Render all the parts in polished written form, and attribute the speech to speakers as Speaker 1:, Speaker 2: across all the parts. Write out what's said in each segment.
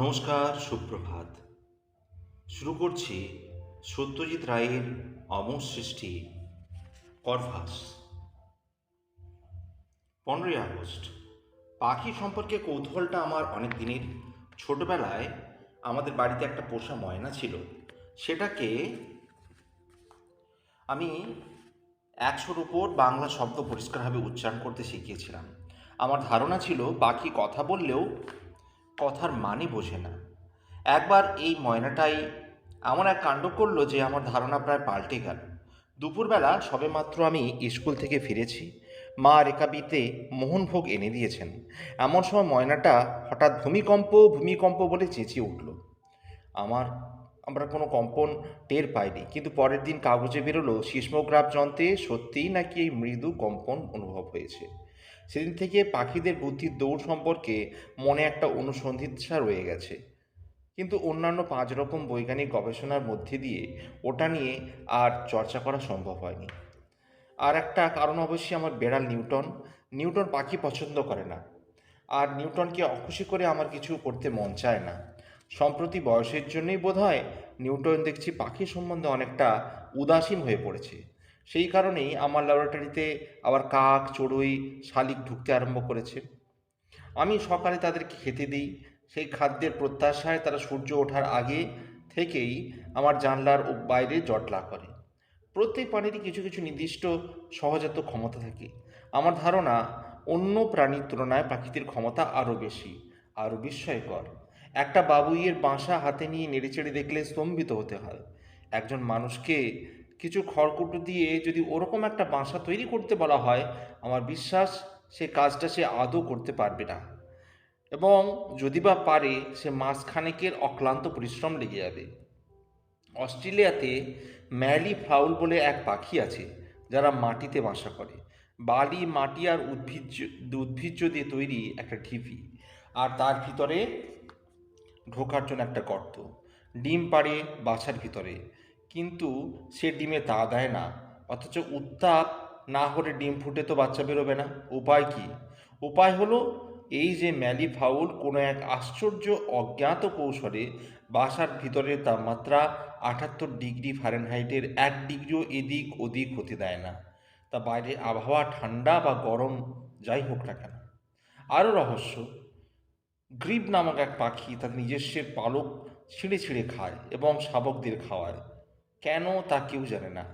Speaker 1: নমস্কার, সুপ্রভাত। শুরু করছি সত্যজিৎ রায়ের অমর সৃষ্টি করভাস। 15ই আগস্ট। পাখি সম্পর্কে কৌতূহলটা আমার অনেক দিনের। ছোটবেলায় আমাদের বাড়িতে একটা পোষা ময়না ছিল। সেটাকে আমি 100-র উপর বাংলা শব্দ পরিষ্কারভাবে উচ্চারণ করতে শিখিয়েছিলাম। আমার ধারণা ছিল পাখি কথা বললেও কথার মানে বোঝে না। একবার এই ময়নাটাই এমন এক কাণ্ড করলো যে আমার ধারণা প্রায় পাল্টে গেল। দুপুরবেলা সবেমাত্র আমি স্কুল থেকে ফিরেছি। মা রেকাবিতে মোহনভোগ এনে দিয়েছেন। এমন সময় ময়নাটা হঠাৎ ভূমিকম্প ভূমিকম্প বলে চেঁচিয়ে উঠল। আমার আমরা কোনো কম্পন টের পাইনি, কিন্তু পরের দিন কাগজে বেরোলো সিসমোগ্রাফ যন্ত্রে সত্যিই নাকি এই মৃদু কম্পন অনুভব হয়েছে। সেদিন থেকে পাখিদের বুদ্ধির দৌড় সম্পর্কে মনে একটা অনুসন্ধিৎসা রয়ে গেছে। কিন্তু অন্যান্য 5 রকম বৈজ্ঞানিক গবেষণার মধ্যে দিয়ে ওটা নিয়ে আর চর্চা করা সম্ভব হয়নি। আর একটা কারণ অবশ্যই আমার বেড়াল নিউটন। নিউটন পাখি পছন্দ করে না, আর নিউটনকে অখুশি করে আমার কিছু করতে মন চায় না। সম্প্রতি বয়সের জন্যই বোধহয় নিউটন দেখছি পাখি সম্বন্ধে অনেকটা উদাসীন হয়ে পড়েছে। সেই কারণেই আমার ল্যাবরেটরিতে আবার কাক, চড়ুই, শালিক ঢুকতে আরম্ভ করেছে। আমি সকালে তাদেরকে খেতে দিই। সেই খাদ্যের প্রত্যাশায় তারা সূর্য ওঠার আগে থেকেই আমার জানলার বাইরে জটলা করে। প্রত্যেক প্রাণীরই কিছু কিছু নির্দিষ্ট সহজাত ক্ষমতা থাকে। আমার ধারণা অন্য প্রাণীর তুলনায় পাখিদের ক্ষমতা আরও বেশি, আরও বিস্ময়কর। একটা বাবুইয়ের বাসা হাতে নিয়ে নেড়েচেড়ে দেখলে স্তম্ভিত হতে হয়। একজন মানুষকে কিছু খড়কুটো দিয়ে যদি ওরকম একটা বাসা তৈরি করতে বলা হয়, আমার বিশ্বাস সে কাজটা সে আদৌ করতে পারবে না। এবং যদি বা পারে, সে মাসখানেকের অক্লান্ত পরিশ্রম লেগে যাবে। অস্ট্রেলিয়াতে ম্যালি ফাউল বলে এক পাখি আছে যারা মাটিতে বাসা করে। বালি, মাটি আর উদ্ভিজ্জ দিয়ে তৈরি একটা ঢিপি, আর তার ভিতরে ঢোকার জন্য একটা গর্ত। ডিম পাড়ে বাসার ভিতরে, কিন্তু সে ডিমে তা দেয় না। অথচ উত্তাপ না হলে ডিম ফুটে তো বাচ্চা বেরোবে না। উপায় কি? উপায় হলো এই যে ম্যালি ফাউল কোনো এক আশ্চর্য অজ্ঞাত কৌশলে বাসার ভিতরের তাপমাত্রা 78 ডিগ্রি ফারেনহাইটের 1 ডিগ্রিও এদিক ওদিক হতে দেয় না। তা বাইরে আবহাওয়া ঠান্ডা বা গরম যাই হোক না কেন। আরও রহস্য, গ্রিব নামক এক পাখি তার নিজস্ব পালক ছিঁড়ে ছিঁড়ে খায় এবং শাবকদের খাওয়ায়। কেন তা কেউ জানে না।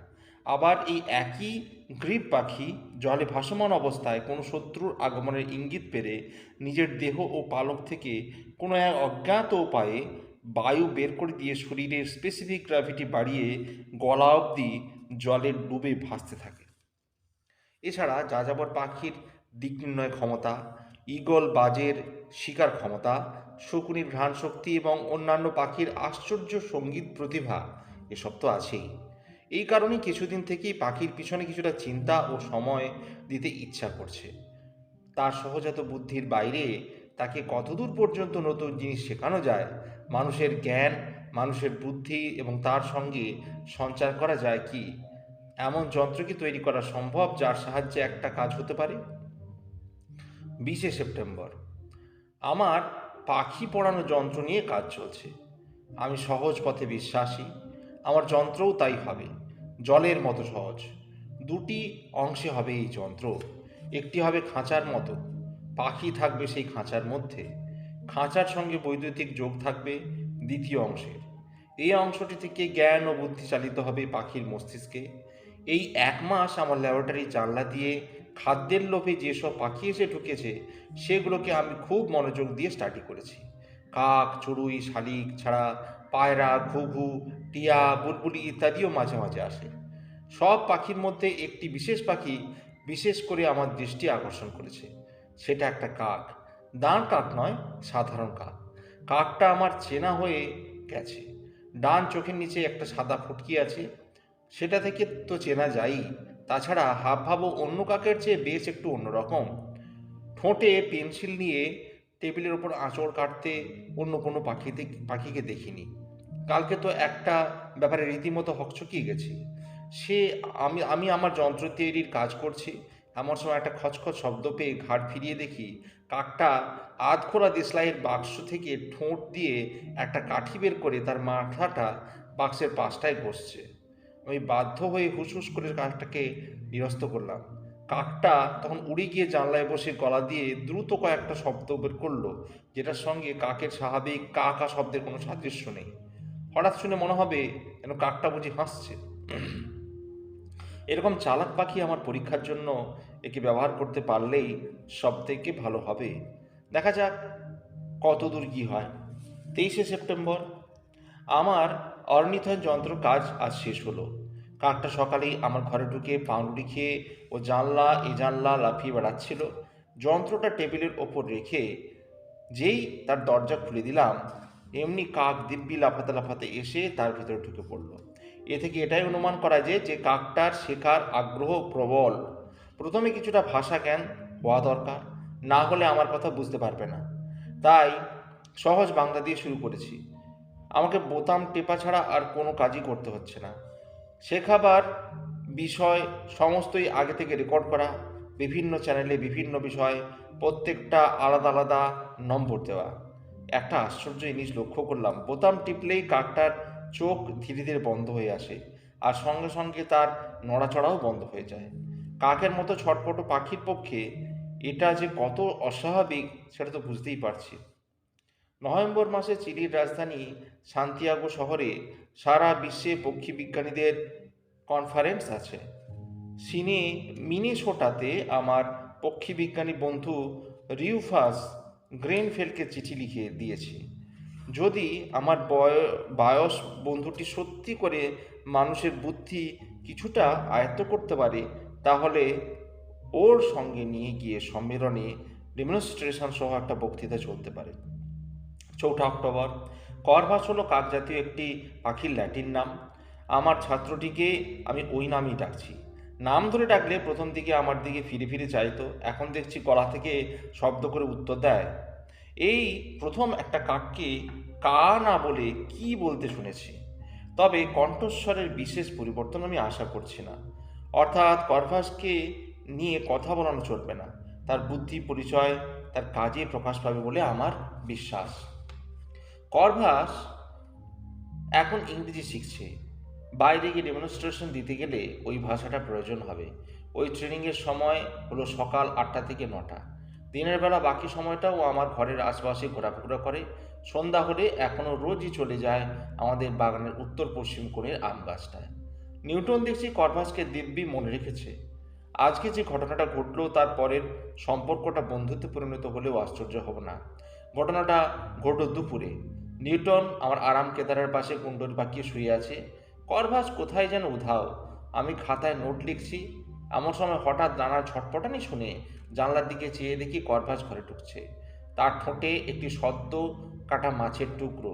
Speaker 1: আবার এই একই গ্রিব পাখি জলে ভাসমান অবস্থায় কোনো শত্রুর আগমনের ইঙ্গিত পেলে নিজের দেহ ও পালক থেকে কোনো এক অজ্ঞাত উপায়ে বায়ু বের করে দিয়ে শরীরের স্পেসিফিক গ্র্যাভিটি বাড়িয়ে গলা অবধি জলে ডুবে ভাসতে থাকে। এছাড়া যাযাবর পাখির দিক নির্ণয় ক্ষমতা, ঈগল বাজের শিকার ক্ষমতা, শকুনির ঘ্রাণ শক্তি এবং অন্যান্য পাখির আশ্চর্য সঙ্গীত প্রতিভা, এসব তো আছেই। এই কারণেই কিছুদিন থেকেই পাখির পিছনে কিছুটা চিন্তা ও সময় দিতে ইচ্ছা করছে। তার সহজাত বুদ্ধির বাইরে তাকে কতদূর পর্যন্ত নতুন জিনিস শেখানো যায়, মানুষের জ্ঞান, মানুষের বুদ্ধি এবং তার সঙ্গে সঞ্চার করা যায় কি, এমন যন্ত্র কি তৈরি করা সম্ভব যার সাহায্যে একটা কাজ হতে পারে? 20শে সেপ্টেম্বর। আমার পাখি পড়ানো যন্ত্র নিয়ে কাজ চলছে। আমি সহজ পথে বিশ্বাসী। আমার যন্ত্রও তাই হবে, জলের মতো সহজ। দুটি অংশে হবে এই যন্ত্র। একটি হবে খাঁচার মতো, পাখি থাকবে সেই খাঁচার মধ্যে। খাঁচার সঙ্গে বৈদ্যুতিক যোগ থাকবে দ্বিতীয় অংশের। এই অংশটি থেকে জ্ঞান ও বুদ্ধি চালিত হবে পাখির মস্তিষ্কে। এই 1 মাস আমার ল্যাবরেটরির জানলা দিয়ে খাদ্যের লোভে যেসব পাখি এসে ঢুকেছে, সেগুলোকে আমি খুব মনোযোগ দিয়ে স্টাডি করেছি। কাক, চড়ুই, শালিক ছাড়া পায়রা, ঘুঘু, টিয়া, বুলবুলি ইত্যাদিও মাঝে মাঝে আসে। সব পাখির মধ্যে একটি বিশেষ পাখি বিশেষ করে আমার দৃষ্টি আকর্ষণ করেছে। সেটা একটা কাক। দাঁড় কাক নয়, সাধারণ কাক। কাকটা আমার চেনা হয়ে গেছে। ডান চোখের নিচে একটা সাদা ফুটকি আছে, সেটা থেকে তো চেনা যায়ই। তাছাড়া হাবভাবও অন্য কাকের চেয়ে বেশ একটু অন্যরকম। ঠোঁটে পেন্সিল নিয়ে টেবিলের ওপর আঁচড় কাটতে অন্য কোনো পাখিকে দেখিনি। কালকে তো একটা ব্যাপারে রীতিমতো হকচকিয়ে গেছি। সে আমি আমি আমার যন্ত্র তৈরির কাজ করছি, এমন সময় একটা খচখচ শব্দ পেয়ে ঘাড় ফিরিয়ে দেখি কাকটা আধখোলা দেশলাইয়ের বাক্স থেকে ঠোঁট দিয়ে একটা কাঠি বের করে তার মাথাটা বাক্সের পাশটায় ঘষছে। আমি বাধ্য হয়ে হুসহুস করে কাকটাকে নিরস্ত করলাম। কাকটা তখন উড়ে গিয়ে জানলায় বসে গলা দিয়ে দ্রুত কয়েকটা শব্দ বের করলো, যেটার সঙ্গে কাকের স্বাভাবিক কা কা শব্দের কোনো সাদৃশ্য নেই। হঠাৎ শুনে মনে হবে যেন কাকটা বুঝি হাসছে। এরকম চালাক পাখি আমার পরীক্ষার জন্য একে ব্যবহার করতে পারলেই সব থেকে ভালো হবে। দেখা যাক কত দূর কী হয়। 23শে সেপ্টেম্বর। আমার অর্নিথন যন্ত্র কাজ আজ শেষ হলো। কাকটা সকালেই আমার ঘরে ঢুকে পাউরুটি খেয়ে ও জানলা লাফিয়ে বেড়াচ্ছিল। যন্ত্রটা টেবিলের ওপর রেখে যেই তার দরজা খুলে দিলাম, এমনি কাক দিব্যি লাফাতে লাফাতে এসে তার ভিতরে ঢুকে পড়ল। এ থেকে এটাই অনুমান করা যায় যে কাকটার শেখার আগ্রহ প্রবল। প্রথমে কিছুটা ভাষা জ্ঞান হওয়া দরকার, না হলে আমার কথা বুঝতে পারবে না। তাই সহজ বাংলা দিয়ে শুরু করেছি। আমাকে বোতাম টেপা ছাড়া আর কোনো কাজই করতে হচ্ছে না। শেখাবার বিষয় সমস্তই আগে থেকে রেকর্ড করা, বিভিন্ন চ্যানেলে বিভিন্ন বিষয়, প্রত্যেকটা আলাদা আলাদা নম্বর দেওয়া। একটা আশ্চর্য জিনিস লক্ষ্য করলাম, বোতাম টিপলেই কাকটার চোখ ধীরে ধীরে বন্ধ হয়ে আসে, আর সঙ্গে সঙ্গে তার নড়াচড়াও বন্ধ হয়ে যায়। কাকের মতো ছটপট পাখির পক্ষে এটা যে কত অস্বাভাবিক সেটা তো বুঝতেই পারছি। নভেম্বর মাসে চিলির রাজধানী সান্তিয়াগো শহরে সারা বিশ্বে পক্ষী বিজ্ঞানীদের কনফারেন্স আছে। মিনেসোটাতে আমার পক্ষী বিজ্ঞানী বন্ধু রিউফাস গ্রেনফেলকে চিঠি লিখে দিয়েছি। যদি আমার বয়স বন্ধুটি সত্যি করে মানুষের বুদ্ধি কিছুটা আয়ত্ত করতে পারে, তাহলে ওর সঙ্গে নিয়ে গিয়ে সম্মেলনে ডেমনস্ট্রেশন সহ একটা বক্তৃতা চলতে পারে। 4 অক্টোবর। করভাস হলো কাক জাতীয় একটি পাখির ল্যাটিন নাম। আমার ছাত্রটিকে আমি ওই নামই ডাকছি। নাম ধরে ডাকলে প্রথম দিকে আমার দিকে ফিরে ফিরে চাইতো, এখন দেখছি গলা থেকে শব্দ করে উত্তর দেয়। এই প্রথম একটা কাককে কা না বলে কি বলতে শুনেছি। তবে কণ্ঠস্বরের বিশেষ পরিবর্তন আমি আশা করছি না। অর্থাৎ করভাসকে নিয়ে কথা বলানো চলবে না, তার বুদ্ধি পরিচয় তার কাজে প্রকাশ পাবে বলে আমার বিশ্বাস। করভাস এখন ইংরেজি শিখছে। বাইরে গিয়ে ডেমনস্ট্রেশন দিতে গেলে ওই ভাষাটা প্রয়োজন হবে। ওই ট্রেনিংয়ের সময় হলো সকাল 8টা থেকে 9টা। দিনের বেলা বাকি সময়টাও আমার ঘরের আশপাশে ঘোরাফেরা করে। সন্ধ্যা হলে এখনও রোজই চলে যায় আমাদের বাগানের উত্তর পশ্চিম কোণের আম গাছটায়। নিউটন দেখছি করভাসকে দিব্যি মনে রেখেছে। আজকে যে ঘটনাটা ঘটলো তার পরের সম্পর্কটা বন্ধুত্বে পরিণত হলেও আশ্চর্য হব না। ঘটনাটা ঘটল দুপুরে। নিউটন আমার আরাম কেদারের পাশে কুণ্ডল পাকিয়ে শুয়ে আছে। করভাস কোথায় যেন উধাও। আমি খাতায় নোট লিখছি। এমন সময় হঠাৎ জানার ছটপটানি শুনে জানলার দিকে চেয়ে দেখি করভাস ঘরে ঢুকছে। তার ঠোঁটে একটি সদ্য কাটা মাছের টুকরো।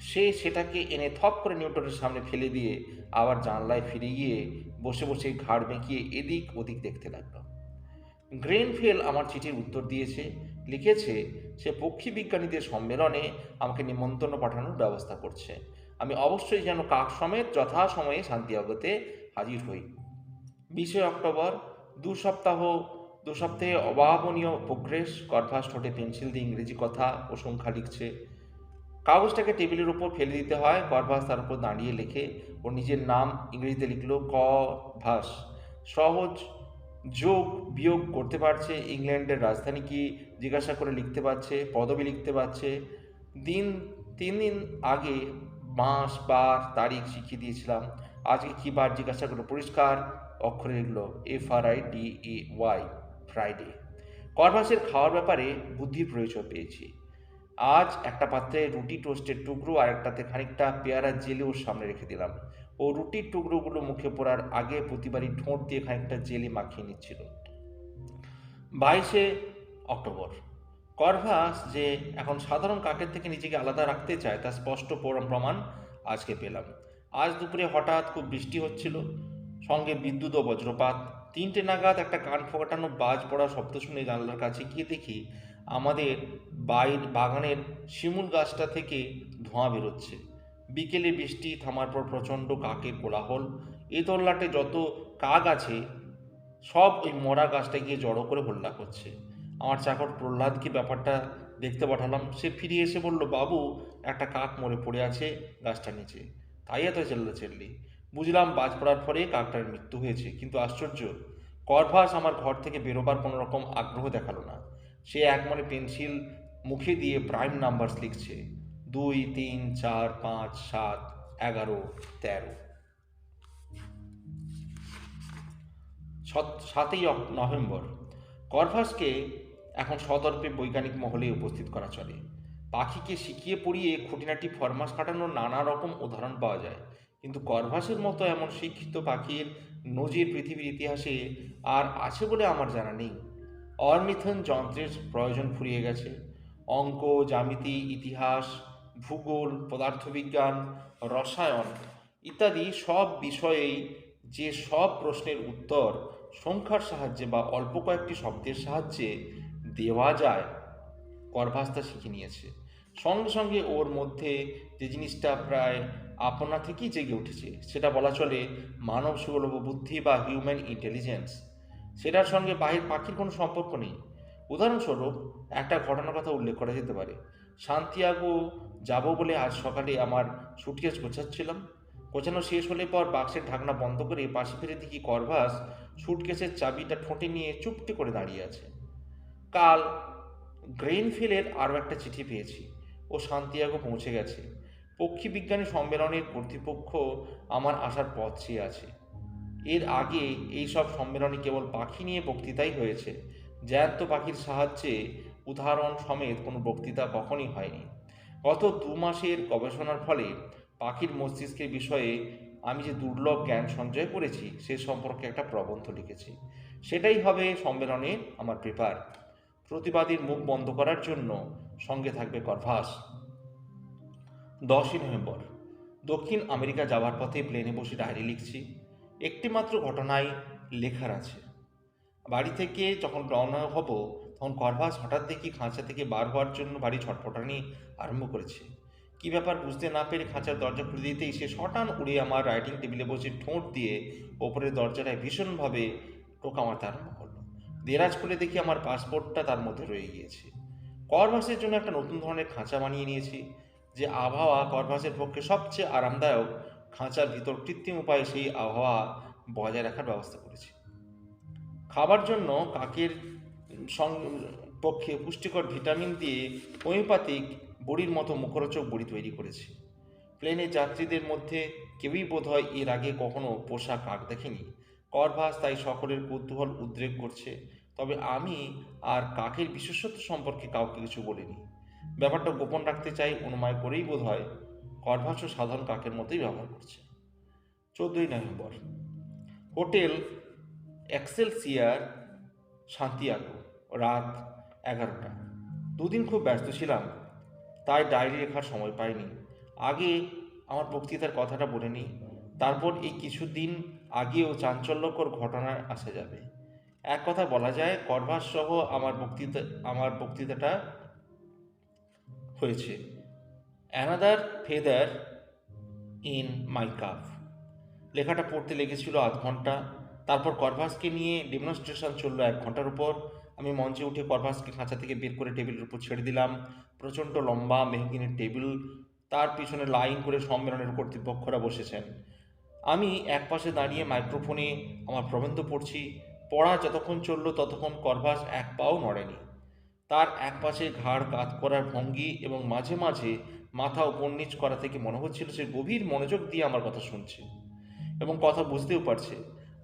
Speaker 1: সে সেটাকে এনে থপ করে নিউটনের সামনে ফেলে দিয়ে আবার জানলায় ফিরে গিয়ে বসে বসে ঘাড় বেঁকিয়ে এদিক ওদিক দেখতে লাগলো। গ্রেনফেল আমার চিঠির উত্তর দিয়েছে, লিখেছে সে পক্ষী বিজ্ঞানীদের সম্মেলনে আমাকে নিমন্ত্রণ পাঠানোর ব্যবস্থা করছে। আমি অবশ্যই যেন কাক সমেত যথাসময়ে সান্তিয়াগোতে হাজির হই। 20 অক্টোবর। দু সপ্তাহে অভাবনীয় প্রোগ্রেস। করভাস ঠোঁটে পেন্সিল দিয়ে ইংরেজি কথা ও সংখ্যা লিখছে। কাগজটাকে টেবিলের উপর ফেলে দিতে হয়। করভাস তার উপর দাঁড়িয়ে লেখে। ওর নিজের নাম ইংরেজিতে লিখল ভাস। সহজ যোগ বিয়োগ করতে পারছে, ইংল্যান্ডের রাজধানী কি জিজ্ঞাসা করে লিখতে পারছে, পদবি লিখতে পারছে। 3 দিন আগে মাস বার তারিখ শিখিয়ে দিয়েছিলাম। আজকে কী বার জিজ্ঞাসা করে পরিষ্কার অক্ষরে লিখল FRIDAY, ফ্রাইডে। করভাসের খাওয়ার ব্যাপারে বুদ্ধির পরিচয় পেয়েছি। আজ একটা পাত্রে রুটি টোস্টের টুকরো আর একটাতে খানিকটা পেয়ারা জেলি ওর সামনে রেখে দিলাম। ও রুটির টুকরোগুলো মুখে পড়ার আগে প্রতিবারই ঠোঁট দিয়ে খানিকটা জেলি মাখিয়ে নিচ্ছিল। 22 অক্টোবর। করভাস যে এখন সাধারণ কাকের থেকে নিজেকে আলাদা রাখতে চায় তার স্পষ্ট প্রমাণ আজকে পেলাম। আজ দুপুরে হঠাৎ খুব বৃষ্টি হচ্ছিল, সঙ্গে বিদ্যুৎ ও বজ্রপাত। 3টে নাগাদ একটা কান ফোটানো বাজ পড়া শব্দ শুনে জানলার কাছে গিয়ে দেখি আমাদের বাগানের শিমুল গাছটা থেকে ধোঁয়া বেরোচ্ছে। বিকেলে বৃষ্টি থামার পর প্রচণ্ড কাকের কোলাহল। এই তল্লাটে যত কাক আছে সব ওই মরা গাছটা গিয়ে জড়ো করে হল্লা করছে। আমার চাকর প্রহ্লাদকে ব্যাপারটা দেখতে পাঠালাম। সে ফিরে এসে বলল, বাবু, একটা কাক মরে পড়ে আছে গাছটার নিচে, তাই এত চেল্লাচেল্লি। বুঝলাম বাজ পড়ার পরে কাকটার মৃত্যু হয়েছে। কিন্তু আশ্চর্য, করভাস আমার ঘর থেকে বেরোবার কোনো রকম আগ্রহ দেখালো না। সে একমনে পেন্সিল মুখে দিয়ে প্রাইম নাম্বারস লিখছে, 2, 3, 4, 5, 7, 11, 13। 7ই নভেম্বর। করভাসকে এখন সদর্পে বৈজ্ঞানিক মহলে উপস্থিত করা চলে। পাখিকে শিখিয়ে পড়িয়ে খুঁটিনাটি ফরমাস কাটানোর নানা রকম উদাহরণ পাওয়া যায়, কিন্তু করভাসের মতো এমন শিক্ষিত পাখির নজির পৃথিবীর ইতিহাসে আর আছে বলে আমার জানা নেই। অর্নিথন যন্ত্রের প্রয়োজন ফুরিয়ে গেছে। অঙ্ক, জ্যামিতি, ইতিহাস, ভূগোল, পদার্থবিজ্ঞান, রসায়ন ইত্যাদি সব বিষয়েই যে সব প্রশ্নের উত্তর সংখ্যার সাহায্যে বা অল্প কয়েকটি শব্দের সাহায্যে দেওয়া যায়, করভাস তা শিখে নিয়েছে। সঙ্গে সঙ্গে ওর মধ্যে যে জিনিসটা প্রায় আপনা থেকেই জেগে উঠেছে, সেটা বলা চলে মানব সুলভ বুদ্ধি বা হিউম্যান ইন্টেলিজেন্স। সেটার সঙ্গে বাহির পাখির কোনো সম্পর্ক নেই। উদাহরণস্বরূপ একটা ঘটনার কথা উল্লেখ করা যেতে পারে। সান্তিয়াগো যাব বলে আজ সকালে আমার সুটকেস গোছাচ্ছিলাম। গোছানো শেষ হলে পর বাক্সের ঢাকনা বন্ধ করে পাশে ফিরে দেখি করভাস সুটকেসের চাবিটা ঠোঁটে নিয়ে চুপটি করে দাঁড়িয়ে আছে। কাল গ্রেনফিলের আরও একটা চিঠি পেয়েছি। ও সান্তিয়াগো পৌঁছে গেছে। পক্ষী বিজ্ঞানী সম্মেলনের কর্তৃপক্ষ আমার আসার পথ চেয়ে আছে। এর আগে এই সব সম্মেলনে কেবল পাখি নিয়ে বক্তৃতাই হয়েছে। জ্যান্ত পাখির সাহায্যে উদাহরণ সমেত কোনো বক্তৃতা কখনই হয়নি। গত 2 মাসের গবেষণার ফলে পাখির মস্তিষ্কের বিষয়ে আমি যে দুর্লভ জ্ঞান সঞ্চয় করেছি সে সম্পর্কে একটা প্রবন্ধ লিখেছি। সেটাই হবে সম্মেলনে আমার পেপার। প্রতিবাদীর মুখ বন্ধ করার জন্য সঙ্গে থাকবে করভাস। 10ই নভেম্বর। দক্ষিণ আমেরিকা যাওয়ার পথে প্লেনে বসে ডায়েরি লিখছি। একটি মাত্র ঘটনায় লেখার আছে। বাড়ি থেকে যখন রওনা হব তখন করভাস হঠাৎ দেখি খাঁচা থেকে বার হওয়ার জন্য বাড়ি ছটফটানি আরম্ভ করেছে। কী ব্যাপার বুঝতে না পেরে খাঁচার দরজা খুলে দিতেই সে শটান উড়ে আমার রাইটিং টেবিলে বসে ঠোঁট দিয়ে ওপরের দরজাটায় ভীষণভাবে টোকা মারতে আরম্ভ করলো। দেরাজ খুলে দেখি আমার পাসপোর্টটা তার মধ্যে রয়ে গিয়েছে। করভাসের জন্য একটা নতুন ধরনের খাঁচা বানিয়ে নিয়েছি। যে আবহাওয়া করভাসের পক্ষে সবচেয়ে আরামদায়ক, খাঁচার ভিতর কৃত্রিম উপায়ে সেই আবহাওয়া বজায় রাখার ব্যবস্থা করেছি। খাবার জন্য কাকের পক্ষে পুষ্টিকর ভিটামিন দিয়ে হোমিওপ্যাথিক বড়ির মতো মুখরোচক বড়ি তৈরি করেছি। প্লেনের যাত্রীদের মধ্যে কেউই বোধহয় এর আগে কখনো পোষা কাক দেখেনি। করভাস তাই সকলের কৌতূহল উদ্রেক করছে। তবে আমি আর কাকের বিশেষত্ব সম্পর্কে কাউকে কিছু বলিনি। ব্যাপারটা গোপন রাখতে চাই অনুমায় করেই বোধহয় করভাসও সাধারণ কাকের মতোই ব্যবহার করছে। 14ই নভেম্বর। হোটেল এক্সেলসিয়ার, সান্তিয়াগো, রাত 11টা। দুদিন খুব ব্যস্ত ছিলাম, তাই ডায়েরি লেখার সময় পাইনি। আগে আমার বক্তৃতার কথাটা বলে নিই, তারপর এই কিছুদিন আগেও চাঞ্চল্যকর ঘটনায় আসা যাবে। এক কথা বলা যায়, করভাস সহ আমার বক্তৃতাটা হয়েছে another feather in my cup. লেখাটা পড়তে লেগেছিল আধ ঘন্টা। তারপর করভাসকে নিয়ে ডেমনস্ট্রেশন চললো 1 ঘন্টার উপর। আমি মঞ্চে উঠে করভাসকে খাঁচা থেকে বের করে টেবিলের উপর ছেড়ে দিলাম। প্রচণ্ড লম্বা মেহগিনের টেবিল, তার পিছনে লাইন করে সম্মেলনের কর্তৃপক্ষরা বসেছেন। আমি একপাশে দাঁড়িয়ে মাইক্রোফোনে আমার প্রবন্ধ পড়ছি। পড়া যতক্ষণ চলল ততক্ষণ করভাস এক পাও নড়েনি। তার একপাশে ঘাড় কাত করার ভঙ্গি এবং মাঝে মাঝে মাথা উপর নিচ করা থেকে মনে হচ্ছিল সে গভীর মনোযোগ দিয়ে আমার কথা শুনছে এবং কথা বুঝতেও পারছে।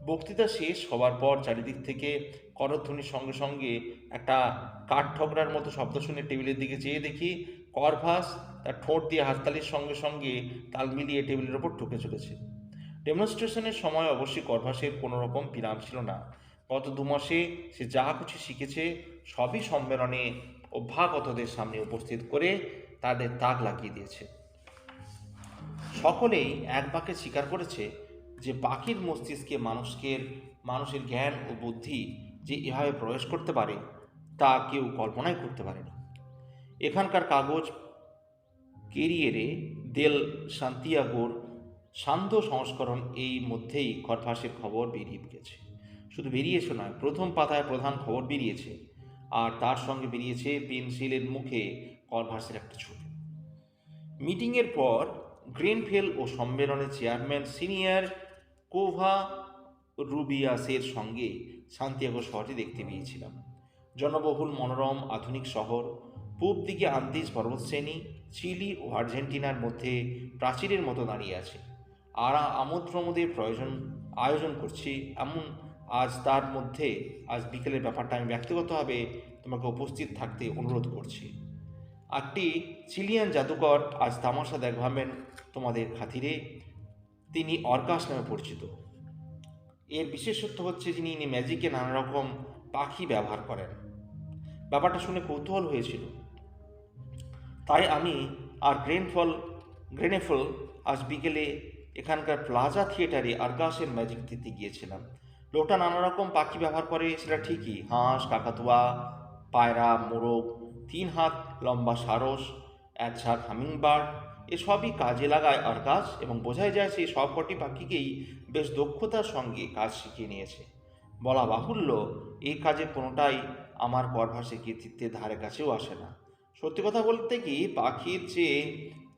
Speaker 1: বক্তৃতা শেষ হবার পর চারিদিক থেকে করধ্বনির সঙ্গে সঙ্গে একটা কাঠঠগড়ার মতো শব্দ শুনে টেবিলের দিকে চেয়ে দেখি করভাস তার ঠোঁট দিয়ে হাততালির সঙ্গে সঙ্গে তাল মিলিয়ে টেবিলের ওপর ঢুকে চলেছে। ডেমনস্ট্রেশনের সময় অবশ্যই করভাসের কোনো রকম বিরাম ছিল না। গত 2 মাসে সে যা কিছু শিখেছে সবই সম্মেলনে অভ্যাগতদের সামনে উপস্থিত করে তাদের তাক লাগিয়ে দিয়েছে। সকলেই এক বাক্যে স্বীকার করেছে যে পাখির মস্তিষ্কে মানুষের জ্ঞান ও বুদ্ধি যে এভাবে প্রবেশ করতে পারে তা কেউ কল্পনাই করতে পারেনি। এখানকার কাগজ কেরিয়েরে দেল সান্তিয়াগোর সান্ধ্য সংস্করণ এই মধ্যেই করভাসের খবর বেরিয়ে গেছে। শুধু বেরিয়েছে নয়, প্রথম পাতায় প্রধান খবর বেরিয়েছে, আর তার সঙ্গে বেরিয়েছে পেন্সিলের মুখে কনভার্সের একটা ছবি। মিটিংয়ের পর গ্রেনফেল ও সম্মেলনের চেয়ারম্যান সিনিয়র কোভা রুবিয়াসের সঙ্গে সান্তিয়াগো শহরটি দেখতে পেয়েছিলাম। জনবহুল মনোরম আধুনিক শহর, পূব দিকে আন্দিজ পর্বতশ্রেণী, চিলি ও আর্জেন্টিনার মধ্যে প্রাচীরের মতো দাঁড়িয়ে আছে। আর আমোদ প্রমোদের আয়োজন করছি এমন আজ বিকেলের ব্যাপারটা আমি ব্যক্তিগতভাবে তোমাকে উপস্থিত থাকতে অনুরোধ করছি। একটি চিলিয়ান জাদুকর আজ তামাশা দেখাবেন তোমাদের খাতিরে। তিনি অর্কাস নামে পরিচিত। এর বিশেষত্ব হচ্ছে যিনি ম্যাজিকে নানা রকম পাখি ব্যবহার করেন। ব্যাপারটা শুনে কৌতূহল হয়েছিল, তাই আমি আর গ্রেনেফল আজ বিকেলে এখানকার প্লাজা থিয়েটারে আর্গাসের ম্যাজিক দিতে গিয়েছিলাম। লোকটা নানা রকম পাখি ব্যবহার করে, সেটা ঠিকই, হাঁস, কাকাতুয়া, পায়রা, মোরগ, 3 হাত লম্বা সারস, 1 ঝাঁক হামিংবার্ড, এসবই কাজে লাগায় আর্গাস, এবং বোঝাই যায় সেই সবকটি পাখিকেই বেশ দক্ষতার সঙ্গে কাজ শিখিয়ে নিয়েছে। বলা বাহুল্য, এই কাজের কোনোটাই আমার করভাসে কৃতিত্বের ধারে কাছেও আসে না। সত্যি কথা বলতে কি, পাখির চেয়ে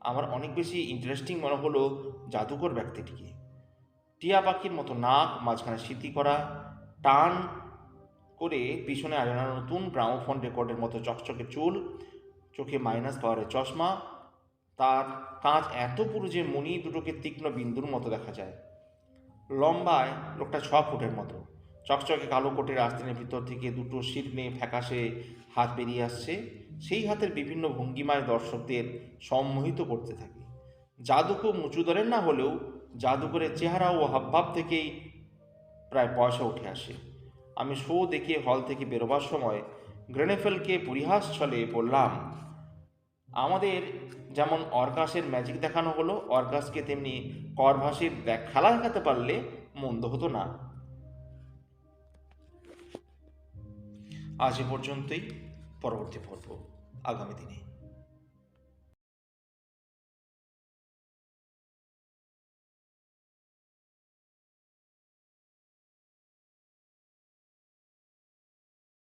Speaker 1: আমার অনেক বেশি ইন্টারেস্টিং মনে হলো জাদুকর ব্যক্তিটিকে। টিয়া পাখির মতো নাক, মাঝখানে স্মৃতি করা, টান করে পিছনে আনানো নতুন গ্রামোফোন রেকর্ডের মতো চকচকে চুল, চোখে মাইনাস পাওয়ারের চশমা, তার কাঁচ এত পুরু যে মণি দুটোকে তীক্ষ্ণ বিন্দুর মতো দেখা যায়। লম্বায় লোকটা 6 ফুটের মতো। চকচকে কালো কোটের আস্তিনের ভিতর থেকে দুটো শীর্ণে ফ্যাকাশে হাত বেরিয়ে আসছে। সেই হাতের বিভিন্ন ভঙ্গিমায় দর্শকদের সম্মোহিত করতে থাকে। জাদু খুব উঁচু দরের না হলেও জাদুকরের চেহারা ও হাবভাব থেকেই প্রায় পয়সা উঠে আসে। আমি শো দেখে হল থেকে বেরোবার সময় গ্রেনেফেলকে পরিহাস ছলে বললাম, আমাদের যেমন অর্কাসের ম্যাজিক দেখানো হলো, অর্কাসকে তেমনি করভাসের খেলা দেখাতে পারলে মন্দ হতো না। আজ এ পর্যন্তই। পরবর্তী পর্ব আগামী দিনে।